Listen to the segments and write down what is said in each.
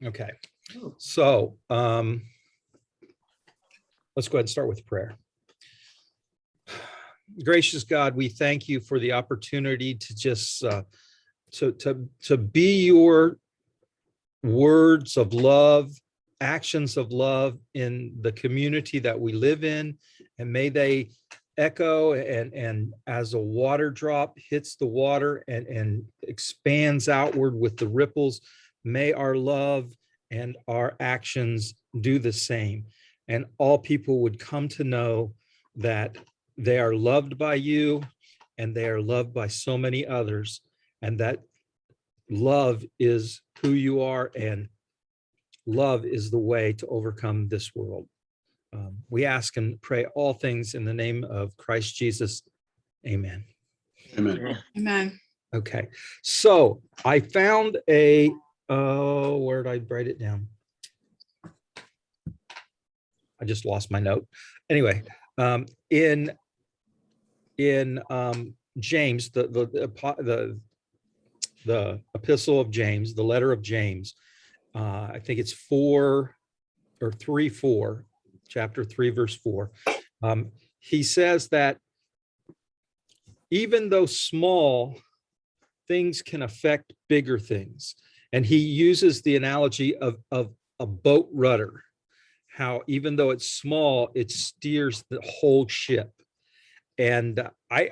Okay. So let's go ahead and start with prayer. Gracious God, we thank you for the opportunity to just to be your words of love, actions of love in the community that we live in, and may they echo and as a water drop hits the water and expands outward with the ripples, may our love and our actions do the same, and all people would come to know that they are loved by you and they are loved by so many others, and that love is who you are, and love is the way to overcome this world. We ask and pray all things in the name of Christ Jesus. Amen. Amen. Amen. Okay, so I found a, where did I write it down? I just lost my note. Anyway, in James, the epistle of James, the letter of James, I think it's 4, chapter 3, verse 4. He says that even though small things can affect bigger things, and he uses the analogy of a boat rudder, how even though it's small, it steers the whole ship. And I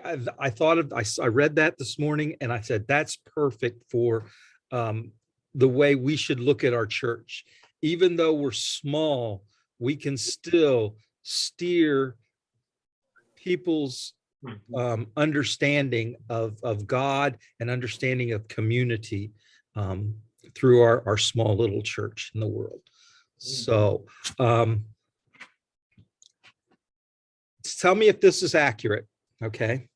read that this morning, and I said, that's perfect for the way we should look at our church. Even though we're small, we can still steer people's understanding of God and understanding of community through our small little church in the world. So tell me if this is accurate. Okay.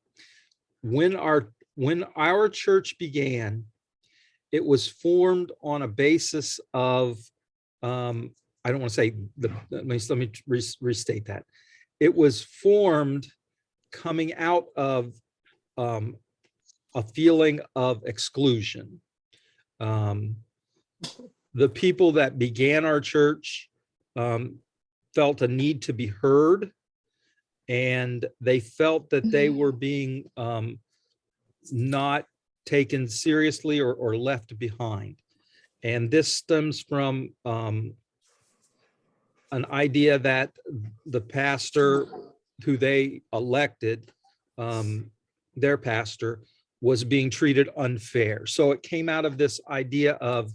When our church began, it was formed on a basis of, I don't want to say let me restate that. It was formed coming out of a feeling of exclusion. The people that began our church felt a need to be heard, and they felt that they were being not taken seriously or left behind. And this stems from an idea that the pastor who they elected, their pastor, was being treated unfair. So it came out of this idea of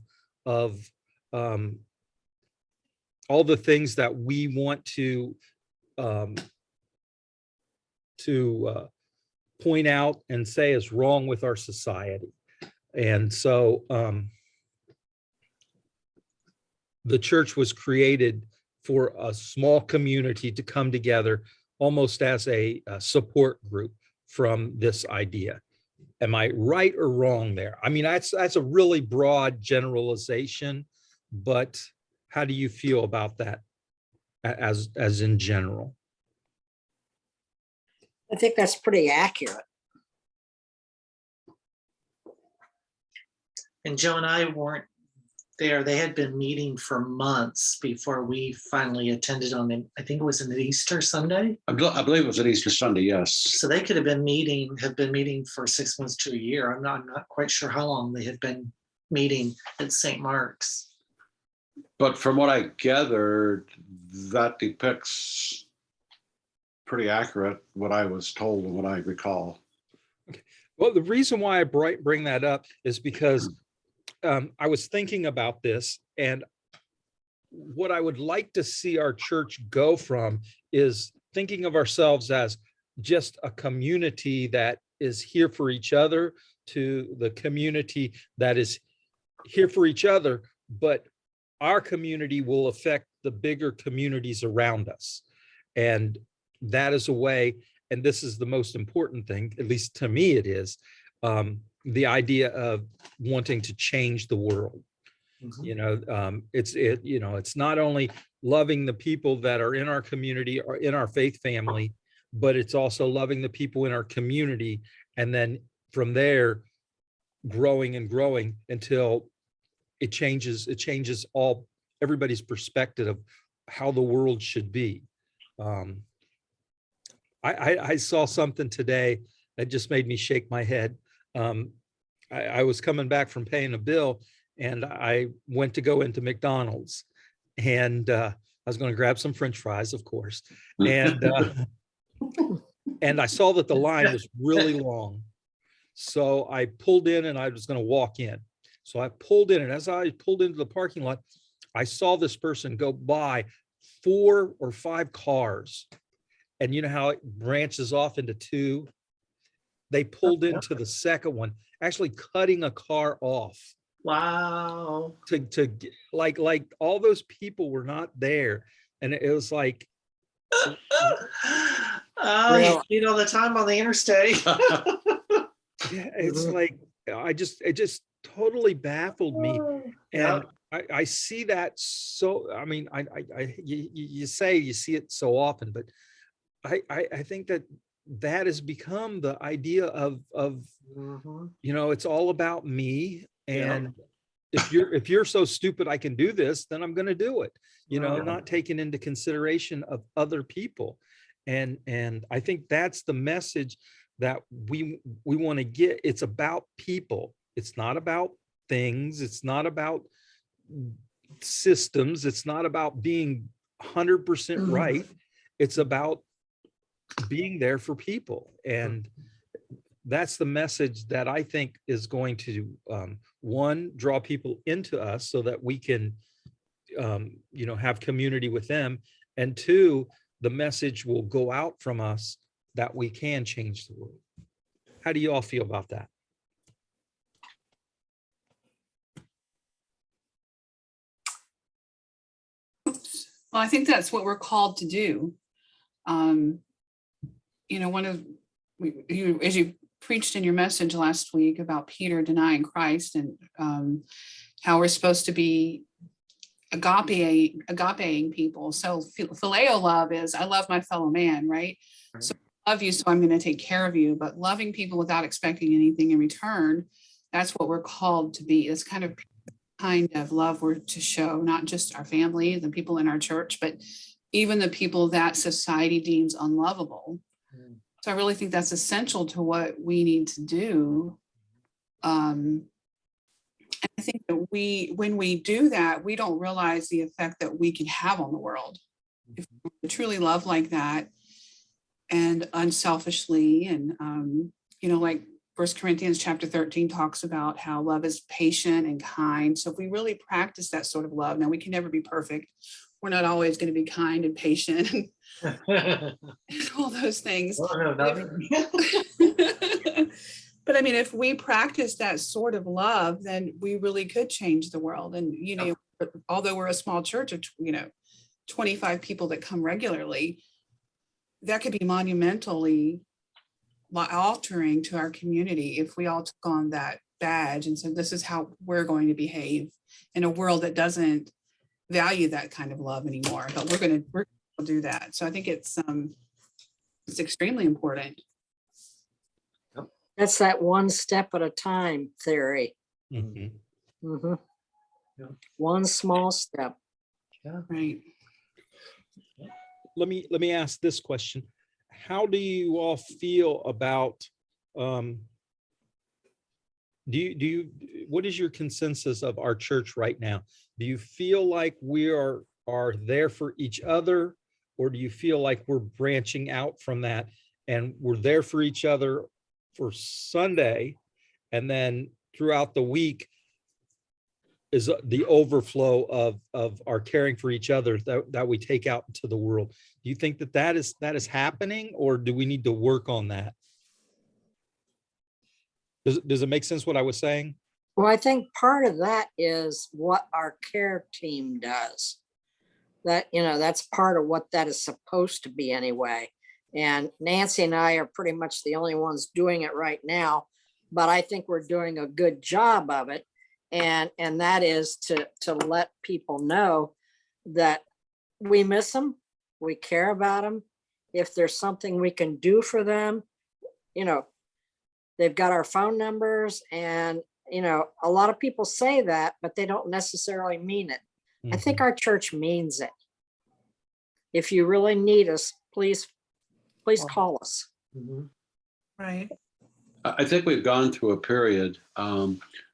all the things that we want to point out and say is wrong with our society. And so the church was created for a small community to come together almost as a support group from this idea. Am I right or wrong there? I mean, that's a really broad generalization, but how do you feel about that as in general? I think that's pretty accurate. And Joe and I weren't there. They had been meeting for months before we finally attended on, I think it was an Easter Sunday. I believe it was an Easter Sunday, yes. So they could have been meeting for 6 months to a year. I'm not quite sure how long they had been meeting at St. Mark's. But from what I gathered, that depicts pretty accurate what I was told and what I recall. Okay. Well, the reason why I bring that up is because I was thinking about this, and what I would like to see our church go from is thinking of ourselves as just a community that is here for each other, to the community that is here for each other, but our community will affect the bigger communities around us. And that is a way, and this is the most important thing, at least to me it is, the idea of wanting to change the world. Mm-hmm. It's not only loving the people that are in our community or in our faith family, but it's also loving the people in our community, and then from there growing and growing until it changes everybody's perspective of how the world should be. I saw something today that just made me shake my head. I was coming back from paying a bill, and I went to go into McDonald's, and I was going to grab some French fries, of course, and and I saw that the line was really long. So I pulled in and I was going to walk in. So I pulled in, and as I pulled into the parking lot, I saw this person go by 4 or 5 cars. And you know how it branches off into 2? They pulled into the second one, actually cutting a car off Wow. to like all those people were not there. And it was like, Oh, you see it all the time on the interstate. yeah, it's like, it just totally baffled me. And I see that. So, I mean, you say you see it so often, but I think that has become the idea of, it's all about me. And if you're so stupid, I can do this, then I'm going to do it, not taking into consideration of other people. And I think that's the message that we want to get. It's about people. It's not about things. It's not about systems. It's not about being 100% right. It's about being there for people. And that's the message that I think is going to, one, draw people into us so that we can, have community with them. And 2, the message will go out from us that we can change the world. How do you all feel about that? Well, I think that's what we're called to do. As you preached in your message last week about Peter denying Christ, and how we're supposed to be agapeing people. So phileo love is, I love my fellow man, right? So I love you, so I'm going to take care of you. But loving people without expecting anything in return, that's what we're called to be. It's kind of love we're to show, not just our family, the people in our church, but even the people that society deems unlovable. So I really think that's essential to what we need to do. And I think that when we do that, we don't realize the effect that we can have on the world. If we truly love like that and unselfishly, and like 1 Corinthians chapter 13 talks about how love is patient and kind. So if we really practice that sort of love, now we can never be perfect. We're not always going to be kind and patient and all those things. Oh, no, not me. But I mean, if we practice that sort of love, then we really could change the world. And, although we're a small church of, 25 people that come regularly, that could be monumentally altering to our community if we all took on that badge and said, this is how we're going to behave in a world that doesn't value that kind of love anymore. But we're going to do that. So I think it's extremely important. That's that one step at a time theory. One small step. Right. Let me ask this question. How do you all feel about, what is your consensus of our church right now? Do you feel like we are there for each other, or do you feel like we're branching out from that and we're there for each other for Sunday, and then throughout the week is the overflow of our caring for each other that we take out into the world? Do you think that is happening, or do we need to work on that? Does it make sense what I was saying? Well, I think part of that is what our care team does. That's part of what that is supposed to be anyway. And Nancy and I are pretty much the only ones doing it right now, but I think we're doing a good job of it. And that is to let people know that we miss them, we care about them. If there's something we can do for them, they've got our phone numbers, and a lot of people say that, but they don't necessarily mean it. I think our church means it. If you really need us, please call us. Mhm. Right. I think we've gone through a period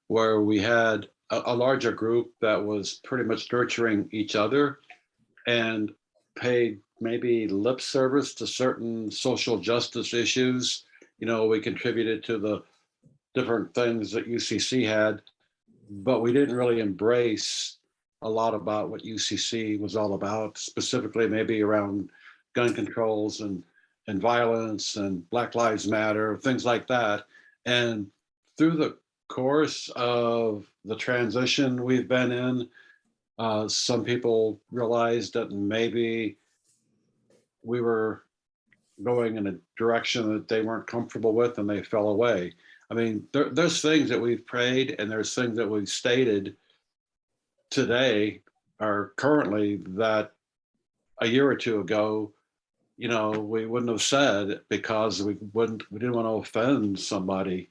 where we had a larger group that was pretty much nurturing each other and paid maybe lip service to certain social justice issues. We contributed to the different things that UCC had, but we didn't really embrace a lot about what UCC was all about, specifically maybe around gun controls and violence and Black Lives Matter, things like that. And through the course of the transition we've been in, some people realized that maybe we were going in a direction that they weren't comfortable with, and they fell away. I mean, there's things that we've prayed and there's things that we've stated today or currently that a year or two ago, we wouldn't have said because we didn't want to offend somebody.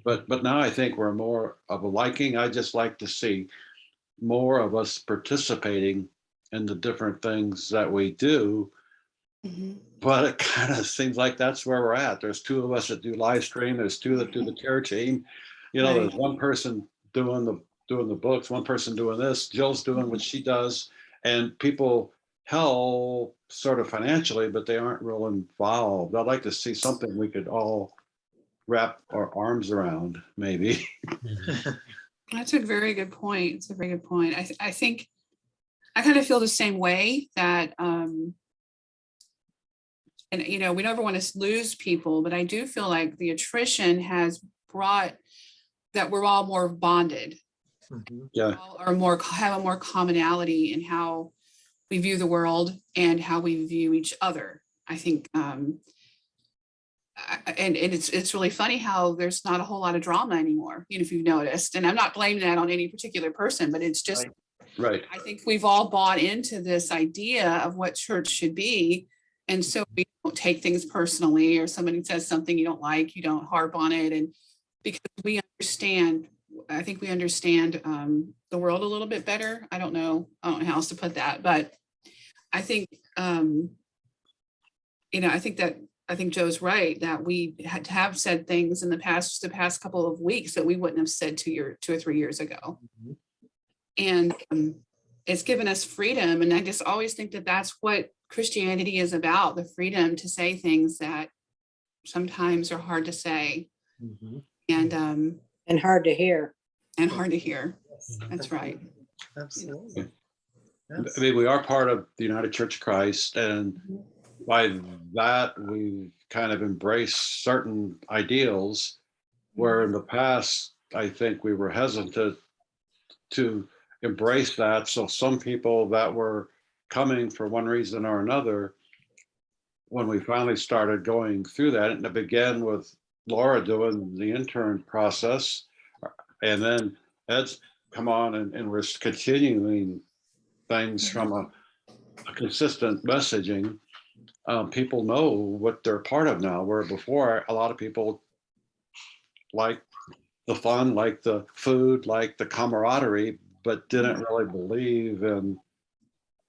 But now I think we're more of a liking. I just like to see more of us participating in the different things that we do. Mhm. But it kind of seems like that's where we're at. There's two of us that do live stream. There's two that do the care team. There's Right. one person doing the books, one person doing this. Jill's doing what she does, and people help sort of financially, but they aren't real involved. I'd like to see something we could all wrap our arms around, maybe. That's a very good point. It's a very good point. I think I kind of feel the same way that, and we never want to lose people, but I do feel like the attrition has brought that we're all more bonded. Mhm. Yeah. All have a more commonality in how we view the world and how we view each other. I think, and it's really funny how there's not a whole lot of drama anymore, if you've noticed. And I'm not blaming that on any particular person, but it's just, Right. I think we've all bought into this idea of what church should be. And so we don't take things personally, or somebody says something you don't like, you don't harp on it. And because I think we understand the world a little bit better. I don't know how else to put that, but I think, I think Joe's right that we had to have said things in the past couple of weeks that we wouldn't have said 2 or 3 years ago. Mhm. And it's given us freedom. And I just always think that that's what Christianity is about, the freedom to say things that sometimes are hard to say Mhm. And hard to hear. and hard to hear. Yes, That's right. Absolutely. I Yes. mean, we are part of the United Church of Christ, and by that we kind of embrace certain ideals where in the past I think we were hesitant to embrace that. So some people that were coming for one reason or another, when we finally started going through that, and it began with Laura doing the intern process, and then Ed's come on and we're continuing things from a consistent messaging. People know what they're part of now, where before a lot of people like the fun, like the food, like the camaraderie, but didn't really believe in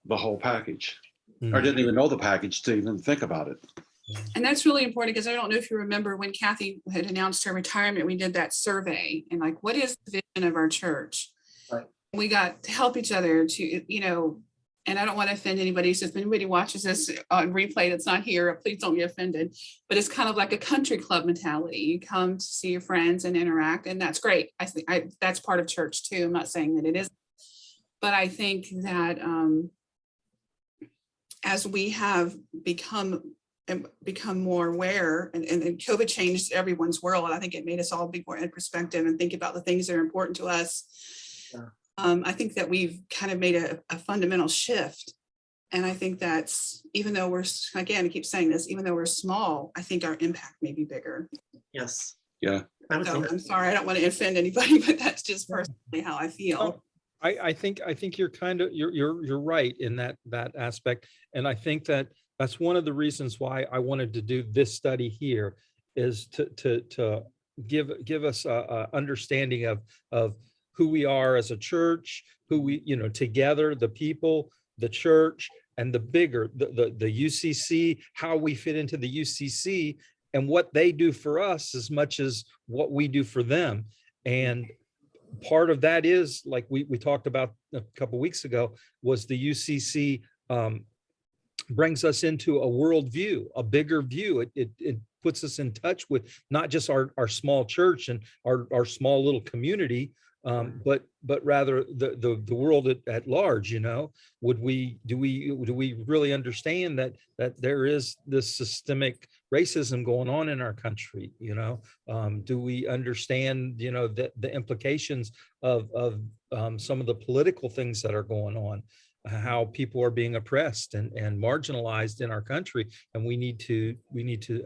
the whole package, or didn't even know the package to even think about it. And that's really important because I don't know if you remember when Kathy had announced her retirement, we did that survey and like, what is the vision of our church? Right. We got to help each other to, and I don't want to offend anybody. So if anybody watches this on replay that's not here, please don't get offended. But it's kind of like a country club mentality. You come to see your friends and interact, and that's great. I think that's part of church too. I'm not saying that it isn't, but I think that as we have become more aware, and COVID changed everyone's world, and I think it made us all be more in perspective and think about the things that are important to us. Sure. I think that we've kind of made a fundamental shift. And I think that's, even though I keep saying this, even though we're small, I think our impact may be bigger. Yes. Yeah. I would So think. I'm sorry, I don't want to offend anybody, but that's just personally how I feel. I think you're you're right in that aspect. And I think that's one of the reasons why I wanted to do this study here, is to give us a understanding of who we are as a church, who we, together, the people, the church, and the bigger, the UCC, how we fit into the UCC, and what they do for us as much as what we do for them. And part of that is, like we talked about a couple weeks ago, was the UCC brings us into a worldview, a bigger view. It puts us in touch with not just our small church and our small little community, but rather the world at large. Do we really understand that there is this systemic racism going on in our country? Do we understand the implications of some of the political things that are going on, how people are being oppressed and marginalized in our country, and we need to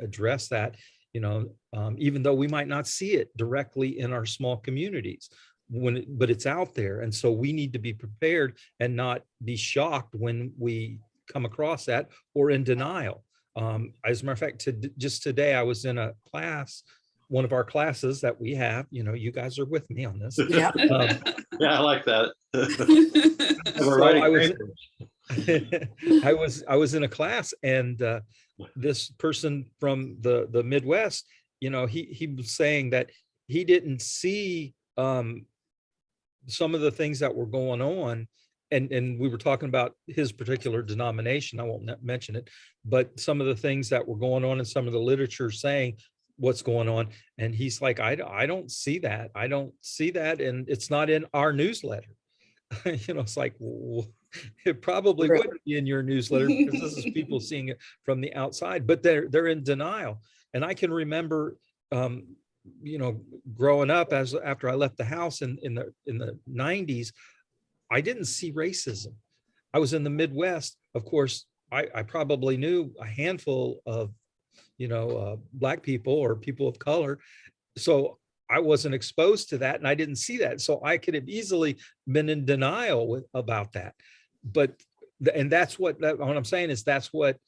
address that, even though we might not see it directly in our small communities, but it's out there. And so we need to be prepared and not be shocked when we come across that or in denial. As a matter of fact, just today I was in a class, one of our classes that we have. You guys are with me on this. Yeah. Yeah, I like that. So I was in a class, and this person from the Midwest, he was saying that he didn't see some of the things that were going on. And we were talking about his particular denomination. I won't mention it, but some of the things that were going on in some of the literature saying what's going on. And he's like, I don't see that. I don't see that. And it's not in our newsletter. It's like, well, it probably wouldn't be in your newsletter, because this is people seeing it from the outside, but they're in denial. And I can remember, growing up, after I left the house in the 90s, I didn't see racism. I was in the Midwest. Of course, I probably knew a handful of, Black people or people of color. So I wasn't exposed to that, and I didn't see that. So I could have easily been in denial about that. And that's what I'm saying is that's what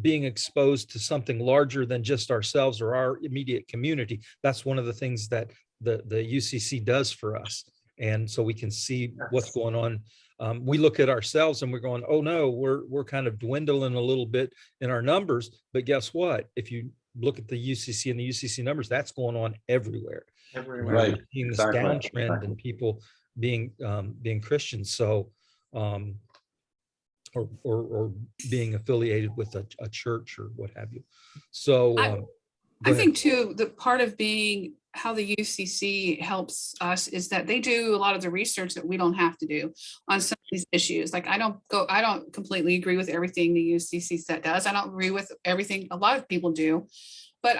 being exposed to something larger than just ourselves or our immediate community. That's one of the things that the UCC does for us. And so we can see what's going on. We look at ourselves and we're going, oh no, we're kind of dwindling a little bit in our numbers. But guess what? If you look at the UCC and the UCC numbers, that's going on everywhere. Everywhere. Right. Seeing this Exactly. downtrend and people being Christians. So, or being affiliated with a church or what have you. So I think too, the part of being how the UCC helps us is that they do a lot of the research that we don't have to do on some of these issues. Like I don't completely agree with everything the UCC set does. I don't agree with everything a lot of people do, but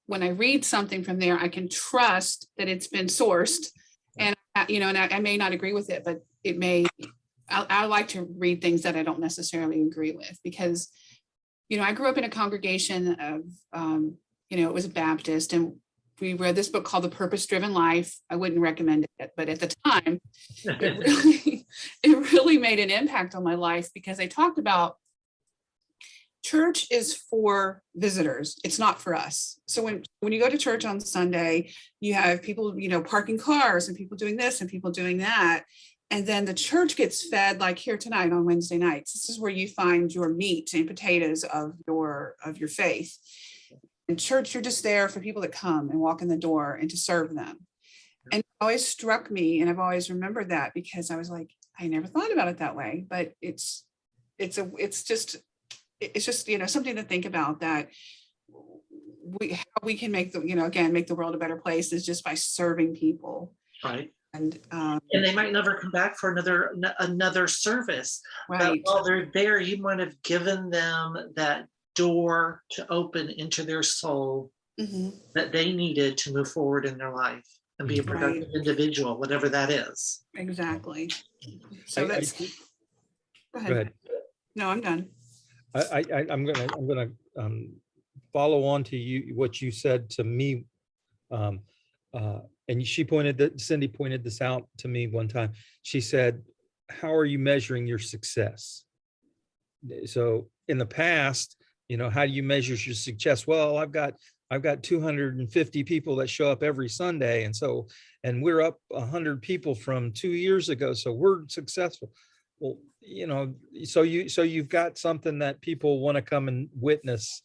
when I read something from there, I can trust that it's been sourced. And and I may not agree with it, but I like to read things that I don't necessarily agree with, because, I grew up in a congregation of, it was a Baptist, and we read this book called The Purpose-Driven Life. I wouldn't recommend it, but at the time, it really made an impact on my life, because they talked about church is for visitors. It's not for us. So when you go to church on Sunday, you have people, parking cars and people doing this and people doing that. And then the church gets fed, like here tonight on Wednesday nights. This is where you find your meat and potatoes of your faith. In church, you're just there for people that come and walk in the door and to serve them. And it always struck me, and I've always remembered that, because I was like, I never thought about it that way. But it's just something to think about, that how we can make make the world a better place is just by serving people. Right. And they might never come back for another service. Right. But while they're there, you might have given them that door to open into their soul that they needed to move forward in their life and be a productive individual, whatever that is. Exactly. So Go ahead. No, I'm done. I'm gonna follow on to what you said to me, and Cindy pointed this out to me one time. She said, "How are you measuring your success?" So in the past, how do you measure your success? Well, I've got 250 people that show up every Sunday. And we're up 100 people from 2 years ago. So we're successful. Well, so you've got something that people want to come and witness.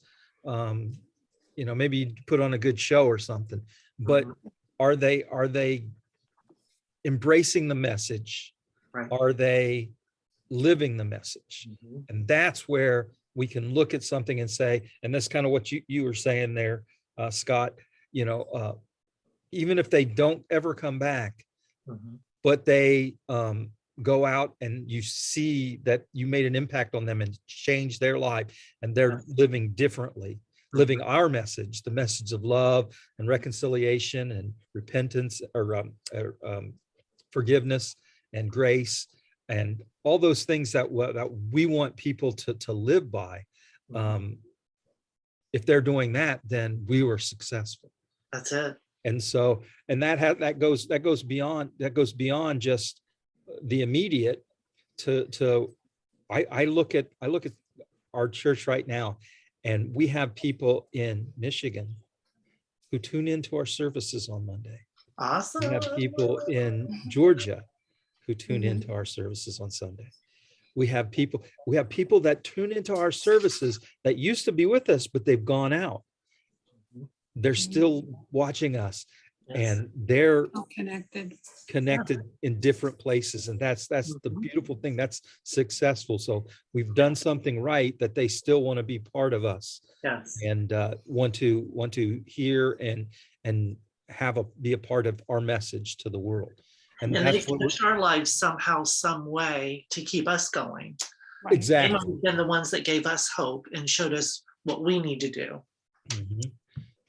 Maybe put on a good show or something, but are they embracing the message? Right. Are they living the message? Mhm. And that's where we can look at something and say, and that's kind of what you were saying there, Scott, even if they don't ever come back, Mhm. but they go out and you see that you made an impact on them and changed their life, and they're living differently, living our message, the message of love and reconciliation and repentance, or forgiveness and grace, and all those things that we want people to live by. If they're doing that, then we were successful. That's it. And so, and that goes beyond just the immediate to I look at our church right now, and we have people in Michigan who tune into our services on Monday. Awesome. We have people in Georgia who tune Mhm. into our services on Sunday. We have people that tune into our services that used to be with us, but they've gone out. They're still watching us, Yes. and they're All connected. connected in different places. And that's the beautiful thing. That's successful. So we've done something right, that they still want to be part of us, Yes. and want to hear and be a part of our message to the world. And And they've that's what we're, touched our lives somehow, some way to keep us going. Right. They exactly. might have been the ones that gave us hope and showed us what we need to do. Mhm.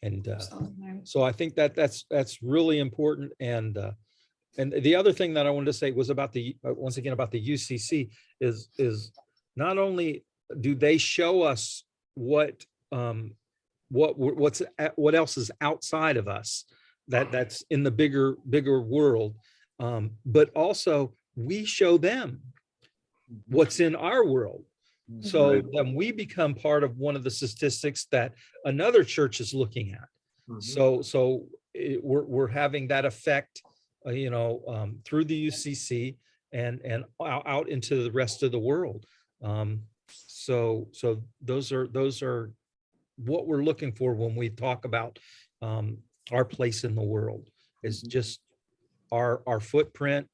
And Absolutely. so I think that's really important. And the other thing that I wanted to say was about once again about the UCC is not only do they show us what else is outside of us, that's in the bigger world, but also we show them what's in our world. So Right. then we become part of one of the statistics that another church is looking at. So we're having that effect, through the UCC and out into the rest of the world. So those are what we're looking for when we talk about our place in the world, is just our footprint,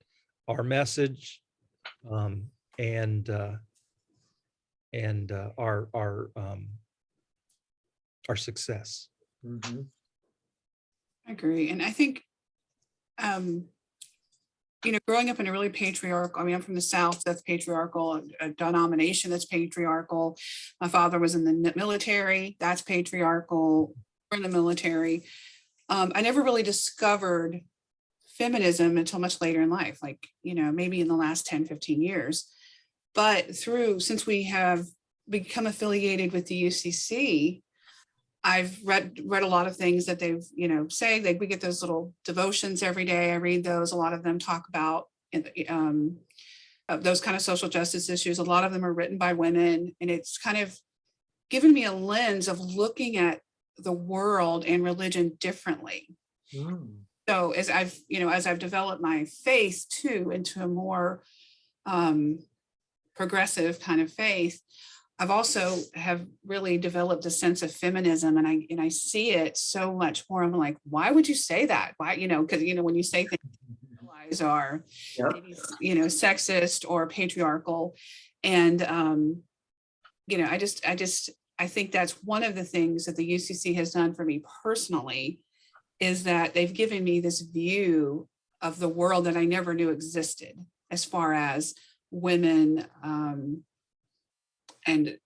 our message, and our success. Mhm. I agree. And I think, growing up in a really patriarchal, I mean, I'm from the South, that's patriarchal, a denomination that's patriarchal. My father was in the military, that's patriarchal. We're in the military. I never really discovered feminism until much later in life, like, maybe in the last 10, 15 years. But since we have become affiliated with the UCC, I've read a lot of things that they've, say, like we get those little devotions every day. I read those. A lot of them talk about those kind of social justice issues. A lot of them are written by women, and it's kind of given me a lens of looking at the world and religion differently. Mm. So as I've developed my faith too into a more progressive kind of faith, I've also have really developed a sense of feminism, and I see it so much more. I'm like, why would you say that? Why, because when you say things you realize are Yep. maybe sexist or patriarchal, and I think that's one of the things that the UCC has done for me personally, is that they've given me this view of the world that I never knew existed, as far as women, and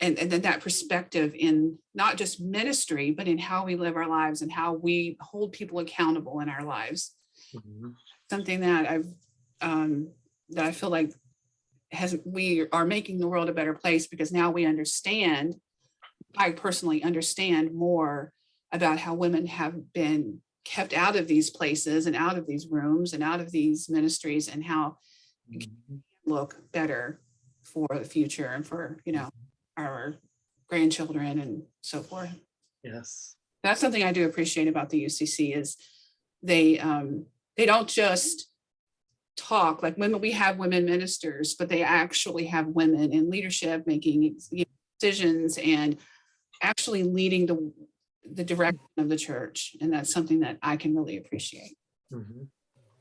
then that perspective in not just ministry, but in how we live our lives and how we hold people accountable in our lives. Mhm. Something that that I feel like we are making the world a better place, because now I personally understand more about how women have been kept out of these places and out of these rooms and out of these ministries, and how it can look better for the future and for, our grandchildren and so forth. Yes. That's something I do appreciate about the UCC is they don't just talk like women. We have women ministers, but they actually have women in leadership making decisions and actually leading the direction of the church. And that's something that I can really appreciate. Mhm.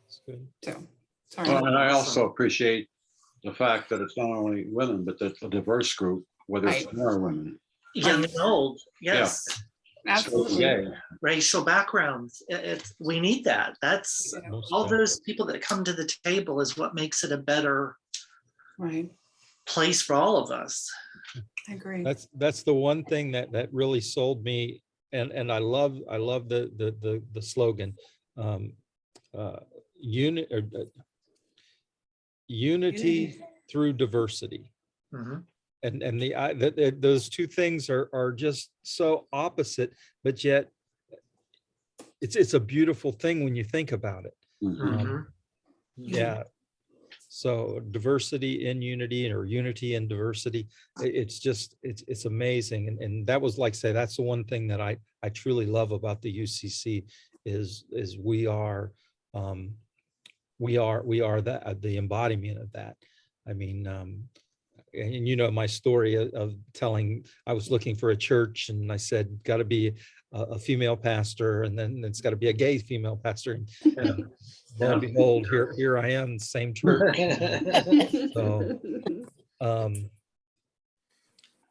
That's good. So, sorry. Well, and I also appreciate the fact that it's not only women, but that it's a diverse group, whether it's Right. men or women. Young and old, yes. Absolutely. Yeah. Racial backgrounds. We need that. That's Most all definitely. those people that come to the table is what makes it a better Right. place for all of us. I agree. That's the one thing that really sold me, and I love the slogan, unity through diversity. Mhm. And those two things are just so opposite, but yet it's a beautiful thing when you think about it. Mhm. Mhm. Yeah. So diversity in unity, or unity in diversity, it's just, it's amazing. And that was, like, say, that's the one thing that I truly love about the UCC is we are that, the embodiment of that. I mean, and you know my story of telling, I was looking for a church and I said, got to be a female pastor, and then it's got to be a gay female pastor. And you know, lo and behold, here I am, same church. So,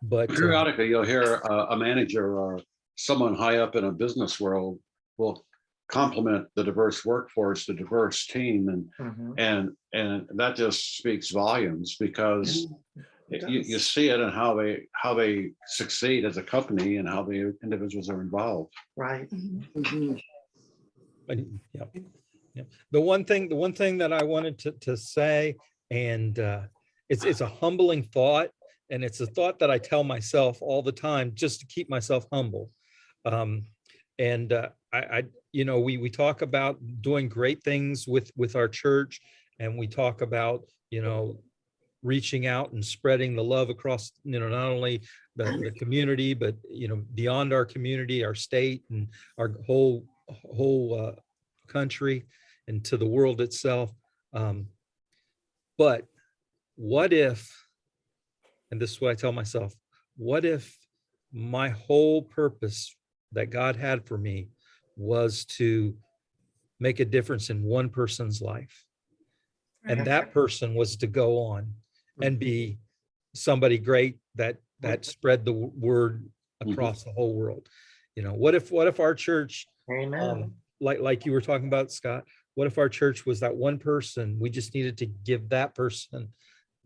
but Periodically, you'll hear a manager or someone high up in a business world will compliment the diverse workforce, the diverse team, Mhm. and that just speaks volumes, because It you does. see it in how they succeed as a company and how the individuals are involved. Right. Mhm. yeah. The one thing that I wanted to say, and it's a humbling thought, and it's a thought that I tell myself all the time just to keep myself humble. And I you know, we talk about doing great things with our church, and we talk about, you know, reaching out and spreading the love across, you know, not only the community, but, you know, beyond our community, our state, and our whole country, and to the world itself. But what if, and this is what I tell myself, what if my whole purpose that God had for me was to make a difference in one person's life, and that person was to go on and be somebody great that spread the word across the whole world? You know, what if our church, Amen. like you were talking about, Scott, what if our church was that one person? We just needed to give that person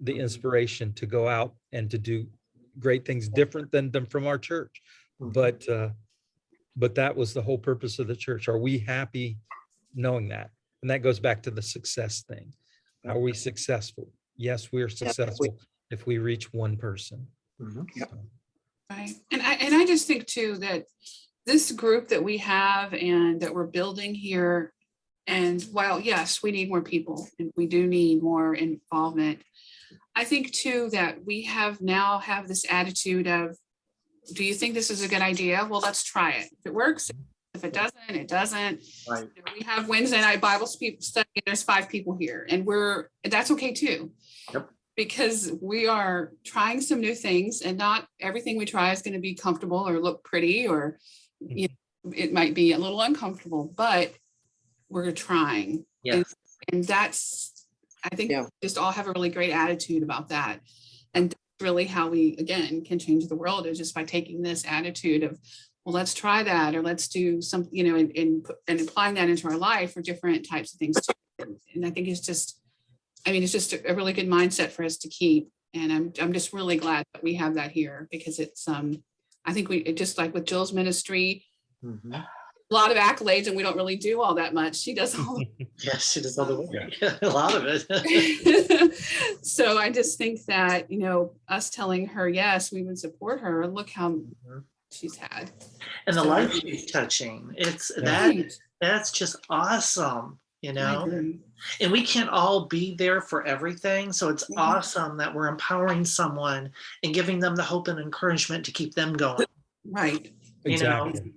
the inspiration to go out and to do great things different than from our church. But that was the whole purpose of the church. Are we happy knowing that? And that goes back to the success thing. Are we successful? Yes, we are successful if we reach one person. Mhm. Right. And I just think too that this group that we have and that we're building here, and while yes, we need more people and we do need more involvement, I think too that we now have this attitude of, do you think this is a good idea? Well, let's try it. If it works, if it doesn't, it doesn't. Right. We have Wednesday night Bible study, and there's 5 people here, and that's okay too. Yep. Because we are trying some new things, and not everything we try is going to be comfortable or look pretty, or you know, it might be a little uncomfortable, but we're trying. Yes. And that's, I think Yeah. we just all have a really great attitude about that. And that's really how we, again, can change the world, is just by taking this attitude of, well, let's try that, or let's do something, you know, and applying that into our life for different types of things too. And I think it's just a really good mindset for us to keep. And I'm just really glad that we have that here, because it's, I think it just like with Jill's ministry, Mhm. a lot of accolades, and we don't really do all that much. She does all Yes, she does all the work. A lot of it. So I just think that, you know, us telling her, yes, we would support her. Look how she's had. And the So- life she's touching. Right. That's just awesome, you I know? agree. And we can't all be there for everything. So it's Mhm. awesome that we're empowering someone and giving them the hope and encouragement to keep them going. Right. You know? Exactly.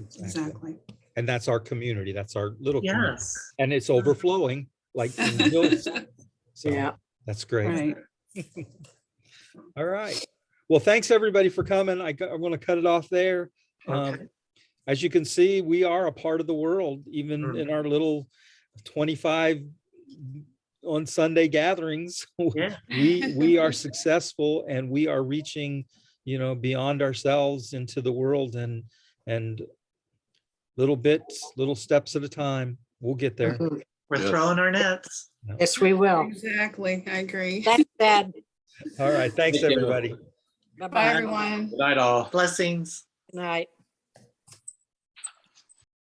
Exactly. And that's our community. That's our little community. Yes. And it's overflowing like in the hills. So Yeah. that's great. Right. All right. Well, thanks everybody for coming. I'm going to cut it off there. Okay. As you can see, we are a part of the world, even in our little 25 on Sunday gatherings. Yeah. We are successful and we are reaching, beyond ourselves into the world and little bits, little steps at a time. We'll get there. Mhm. We're Yes. throwing our nets. Yes, we will. Exactly. I agree. Thanks, Dad. All right. Thanks, Thank you. everybody. Bye, Bye-bye. everyone. Good night, all. Blessings. Good night.